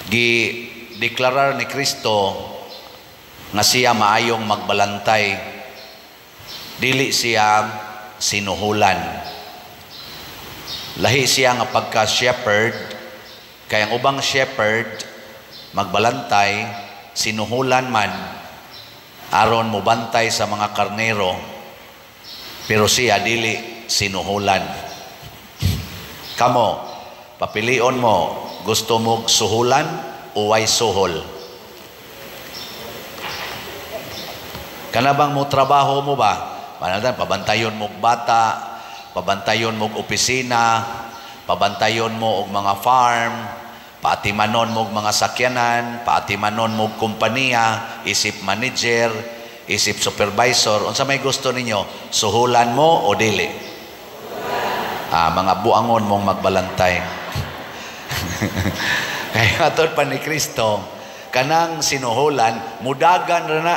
Gi-deklarar ni Kristo nga siya maayong magbalantay, dili siya sinuhulan. Lahi siya nga pagka-shepherd, kaya ang ubang shepherd magbalantay, sinuhulan man aron mo bantay sa mga karnero, pero siya dili sinuhulan. Kamo, papilion mo, gusto mo suhulan o way suhol? Kanabang mo trabaho mo ba? Pabantayon mo bata, pabantayon mo opisina, pabantayon mo og mga farm, paatimanon mo og mga sakyanan, paatimanon mo og kompanya, isip manager, isip supervisor. Unsa may gusto ninyo? Suhulan mo o dili? Mga buangon mong magbalantay. Kaya atod pa ni Kristo, kanang sinuhulan, mudagan ra na.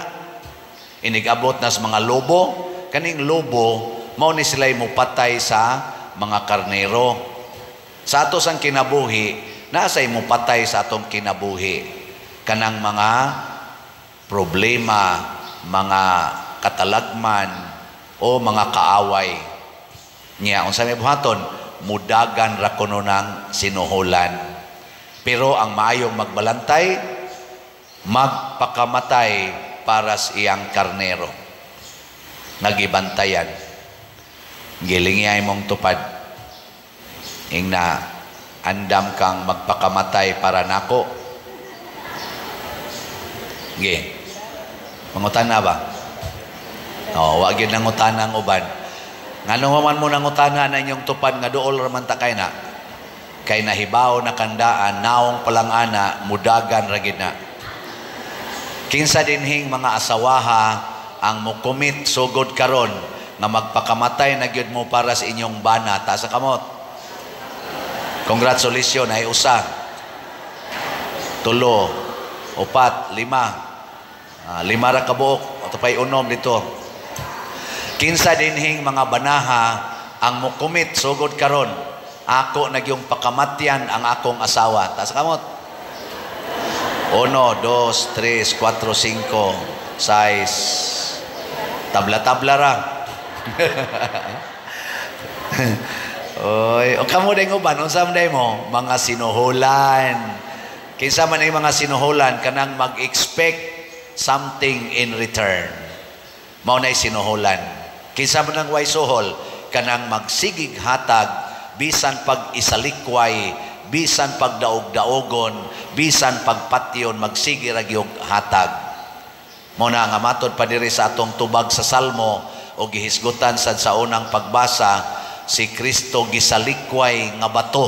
Inigabot na sa mga lobo, kaning lobo, mao ni sila'y mupatay sa mga karnero. Sa ato sang kinabuhi, nasa'y mupatay sa atong kinabuhi. Kanang mga problema, mga katalagman, o mga kaaway. Niya, unsa may buhaton, mudagan ra kuno ng sinuhulan. Pero ang maayong magbalantay, magpakamatay para sa iyang karnero. Nagibantayan. Gilingiyay mong tupad. Ingna, andam kang magpakamatay para nako. Gi. Mangutan na ba? Wag yun nangutan ang uban. Ngano man mo nangutana na inyong tupad nga dool raman ta kay na. Kay nahibaw na kandaan, naong palang ana, mudagan ragid na. Kinsa dinhing mga asawaha ang mukumit sugod karon nga magpakamatay na gyud mo para sa inyong bana, ta sa kamot. Congratulations, ay usa, 3, 4, 5. 5 ra kabuok, ato pay unom dito. Kinsa dinhing mga banaha ang mukumit sugod karon, ako nagyong pakamatyan ang akong asawa, ta sa kamot. 1, 2, 3, 4, 5, 6. Tabla-tabla ra. Oy, o kamo ding uban, unsa man day mo? Mga sinuhulan. Kinsa man ay mga sinuhulan kanang mag-expect something in return. Mao nay sinuhulan. Kinsa man ang way suhol kanang magsigig hatag bisan pag isalikway, bisan pagdaog-daogon, bisan pagpatyon, magsige ra gyud hatag. Mao na nga matod pa diri sa atong tubag sa Salmo o gihisgutan sad sa unang pagbasa, si Kristo gisalikway nga bato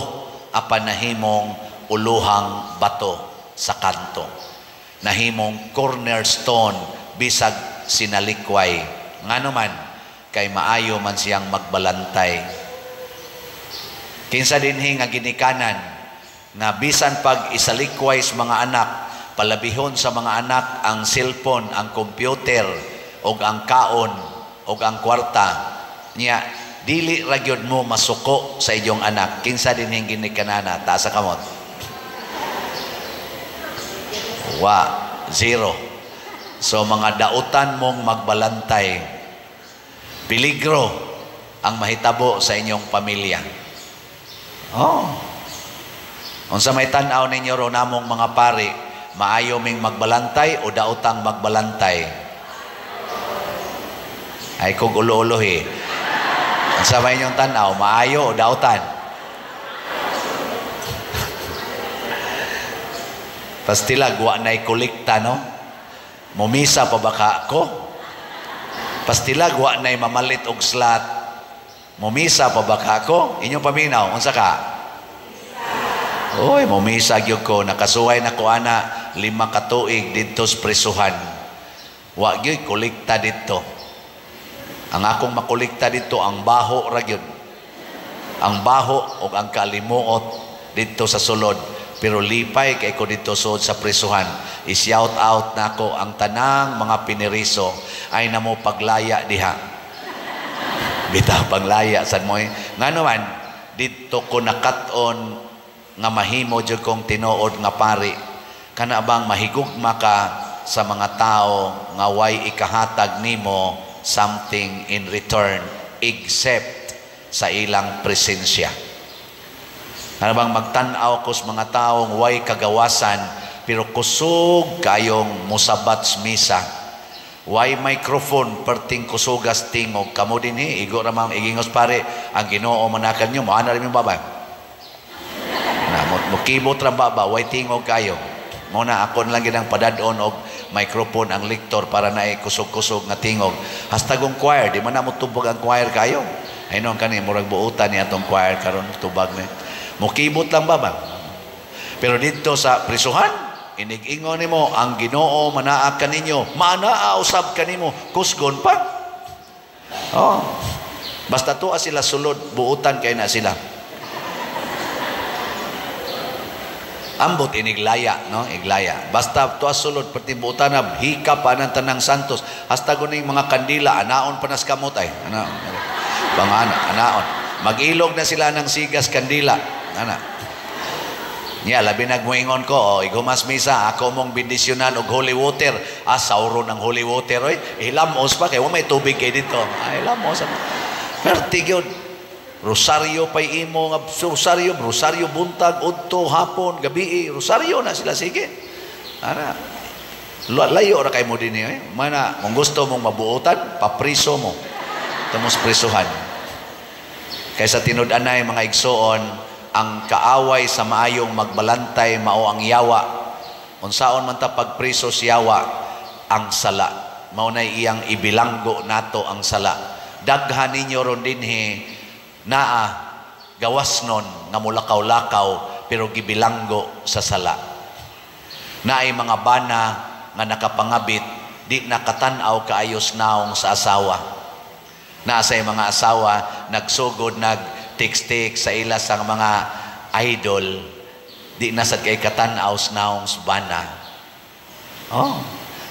apan nahimong uluhang bato sa kanto. Nahimong cornerstone bisag sinalikway. Ngano man kay maayo man siyang magbalantay. Kinsa dinhi nga ginikanan na bisan pag isalikway sa mga anak, palabihon sa mga anak ang cellphone, ang computer, o ang kaon, o ang kwarta, niya, dili ra gyud mo masuko sa inyong anak. Kinsa dinhi ginikanana, taas sa kamot. 0. So mga dautan mong magbalantay, peligro ang mahitabo sa inyong pamilya. Unsa may tan-aw ninyo ro namong mga pari, maayo ming magbalantay o daotang magbalantay? Ay kog ulo-ulohi. Unsa may inyong tan-aw, maayo o daotan? Pastilag wa nay kolekta, no? Mumisa pa ba ka ako? Pastilag wa nay mamalit og slot. Mumisa pa ba ka ako? Inyong paminaw, unsa ka? Oy, mumisa gyud ko, nakasuway na ko ana 5 ka tuig didto sa prisuhan. Wa gyud kolekta didto. Ang akong makolekta didto ang baho ra gyud. Ang baho ug ang kalimuot didto sa sulod. Pero lipay kay ko dito sud sa prisuhan. I-shout out nako ang tanang mga piniriso ay namo paglaya diha. Bitaw paglaya sad mo. Ngano man dito ko nakat-on nga mahimo jud kong tinuod nga pari Kana bang mahigugma ka sa mga tao nga way ikahatag nimo something in return except sa ilang presensya? Kana bang magtan-aw ko sa mga taong way kagawasan pero kusog kayong musabat sa misa? Way microphone perting kusugas tingog kamo dinhi igo ra mang igingos pare ang Ginoo manakan nyo maana rin yung baba na mo kibot ra baba way tingog kayo mo na ako lang ginang padadon og microphone ang lektor para na kusog-kusog nga tingog hastagong choir di man na mo tubog ang choir kayo ay non kani murag buutan ni atong choir karon tubag ni mo kibot lang baba pero dito sa prisuhan inig-ingon nimo ang Ginoo manaa kaninyo manaa usab kanimo kusgon pa basta tuwa sila sulod buutan kay na sila ambot iniglaya no iglaya basta tuwa sulod perti buutan na hika pa ng tanang santos hasta guning mga kandila anaon pa nas kamot ay anaon mag-ilog na sila ng sigas kandila labi nagmuingon ko igumas misa ako mong bendisyonan og holy water sauro ng holy water hilamos pa kay may tubig kay dito hilamos perti gyud rosaryo pay imo nga rosaryo buntag udto hapon gabi rosaryo na sila sige layo ra kay mo dinhi mana kung gusto mong mabuotan papriso mo tamos prisuhan kaysa tinud-anay mga igsoon ang kaaway sa maayong magbalantay mao ang yawa unsaon man ta pagpriso sa yawa ang sala mao nay iyang ibilanggo nato ang sala daghan ninyo ron dinhi naa gawasnon nga mulakaw-lakaw pero gibilanggo sa sala naay mga bana nga nakapangabit di nakatan-aw kaayos naong sa asawa naasay mga asawa nagsugod nag-tik-tik sa ila sang mga idol di nasad kay katan-aw naong sa bana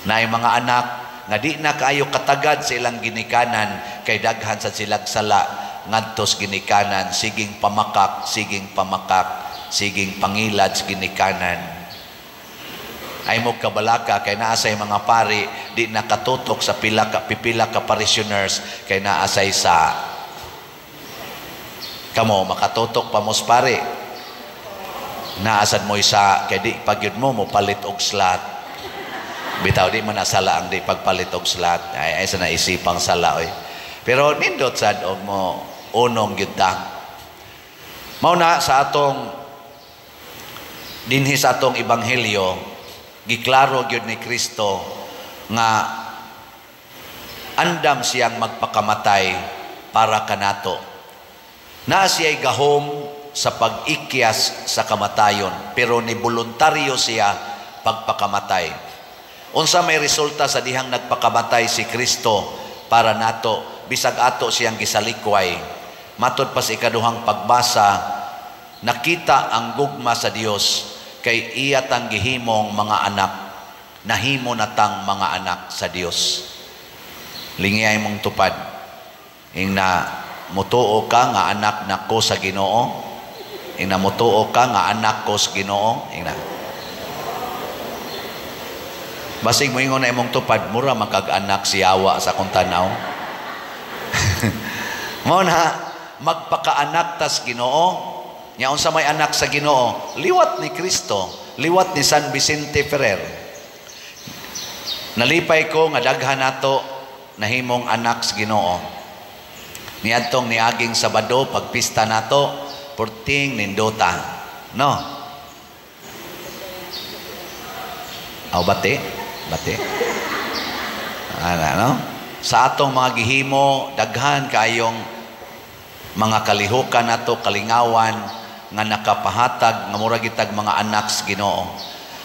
naay mga anak nga di na kaayo katagad sa ilang ginikanan kay daghan sa silag sala ngadtos ginikanan siging pamakak siging pangilad sa ginikanan ay mo kabalaka kay naasay mga pari di nakatutok sa pipila ka parishioners kay naasay sa kamo makatutok pa mos pari naasad mo isa kay di pagyud mo palit og slot bitaw di man nasala ang di pagpalit og slot ay sa naisipang sala pero nindot sad og mo unong gyud mao na sa atong dinhi sa atong ebanghelyo giklaro gyud ni Kristo nga andam siyang magpakamatay para kanato na siya'y gahom sa pag-ikyas sa kamatayon pero ni voluntaryo siya pagpakamatay unsa may resulta sa dihang nagpakamatay si Kristo para nato bisag ato siyang gisalikway matod pa sa ikaduhang pagbasa nakita ang gugma sa Dios kay iya tang gihimong mga anak nahimo natang mga anak sa Dios lingiyay mong tupad ing na mutuo ka nga anak nako sa Ginoo ing na mutuo ka nga anak ko sa Ginoo ing na basig mo ingon na imong tupad mura makag-anak si Yawa sa kung tanaw mo na magpakaanak tas Ginoo nya unsa may anak sa Ginoo liwat ni Kristo liwat ni San Vicente Ferrer nalipay ko nga daghan nato nahimong anak sa Ginoo niadtong niaging Sabado pagpista nato porting nindota no bate no sa atong mga gihimo daghan kayong mga kalihukan nato kalingawan nga nakapahatag nga murag gitag mga anak sa Ginoo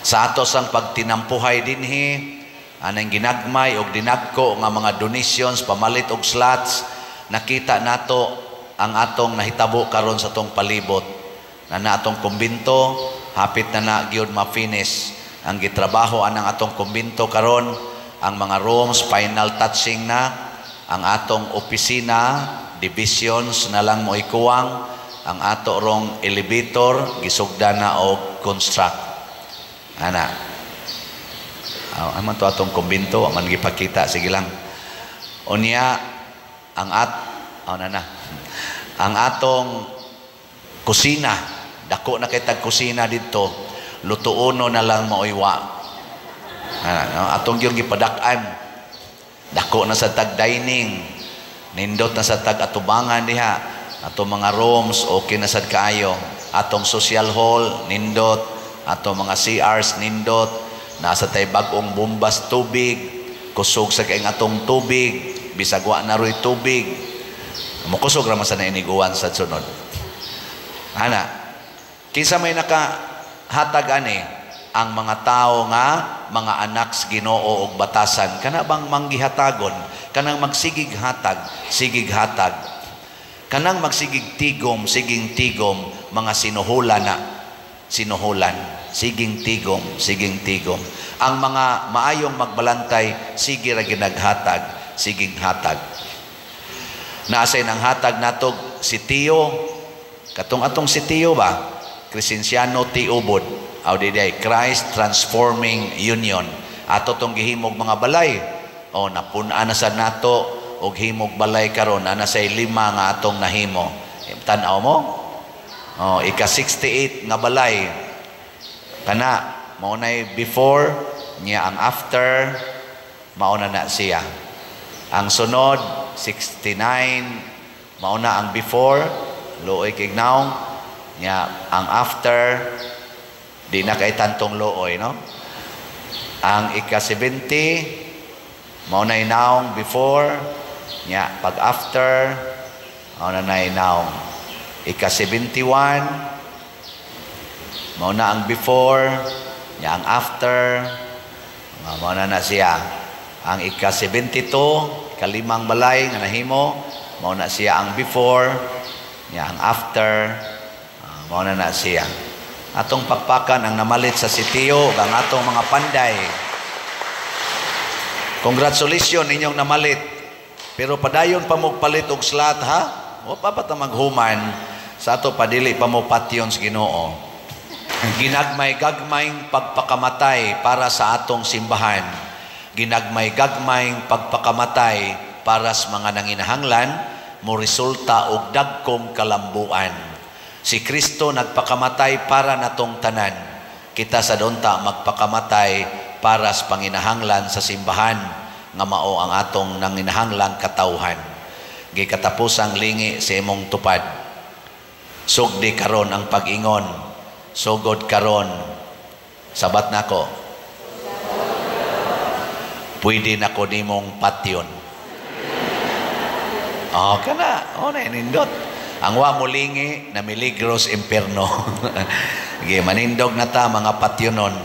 sa ato sang pagtinampuhay dinhi anang ginagmay og dinagko nga mga donations pamalit og slots nakita nato ang atong nahitabo karon sa atong palibot na atong kumbinto hapit na gyud ma-finish ang gitrabaho anang atong kumbinto karon ang mga rooms final touching na ang atong opisina divisions na lang mo ikuwang ang ato rong elevator gisugda na og construct Ana. Aman to atong kumbinto, aman gipakita, sige lang. Unya ang ang atong kusina, dako na kay tag kusina dito, lutuono na lang maoywa. Atong yung gipadak-an, dako na sa tag dining, nindot na sa tag atubangan diha, atong mga rooms okay na sad kaayo, atong social hall nindot, atong mga CRs nindot, nasa tay bag-ong bumbas tubig, kusog sa kay atong tubig, bisag wa na roy tubig, mukusog ra man sa nainiguan sa sunod. Ana, kinsa may nakahatag ani ang mga tao nga mga anak sa Ginoo og batasan, kana bang manggihatagon, kanang magsigig hatag, sigig hatag, kanang magsigig tigom, siging tigom, mga sinuhulan, siging tigom. Ang mga maayong magbalantay, sige ra ginaghatag, siging hatag. Naasay ng hatag natog si Tio, katong atong si Tio ba? Crescenciano T. Ubod, Christ Transforming Union. Ato tong gihimog mga balay. O napuna na sa nato og himog balay karon, ana say 5 nga atong nahimo. Tan-aw mo? O ika-68 nga balay. Kana mao nay before niya, ang after mauna na siya. Ang sunod 69 mauna ang before, looy kignaw niya, ang after di na kay tantong looy, no? Ang ika-70 mauna inaong before niya, pag after mauna na inaong. Ika-71 mauna ang before niya, ang after mauna na siya. Ang ika-72 kalimang balay nga nahimo, mauna siya ang before niya, ang after mauna na siya. Atong pakpakan ang namalit sa sitiyo, ang atong mga panday. Congratulations ninyong namalit. Pero padayon pa mo palit og slot, ha? O pa ta maghuman sa ato padili pa mo patyon sa Ginoo. Ginagmay-gagmayng pagpakamatay para sa atong simbahan. Ginagmay-gagmayng pagpakamatay para sa mga nanginahanglan, mo resulta og dagkong kalambuan. Si Kristo nagpakamatay para natong tanan. Kita sa donta magpakamatay para sa panginahanglan sa simbahan, nga mao ang atong nanginahanglang katawhan. Gikatapusang lingi sa imong tupad. Sugdi karon ang pag-ingon, sugod karon, sabat nako, pwede nako nimong patyon. Kana, na inindot. Ang wa mulingi na miligros imperno. Manindog na ta mga patyonon.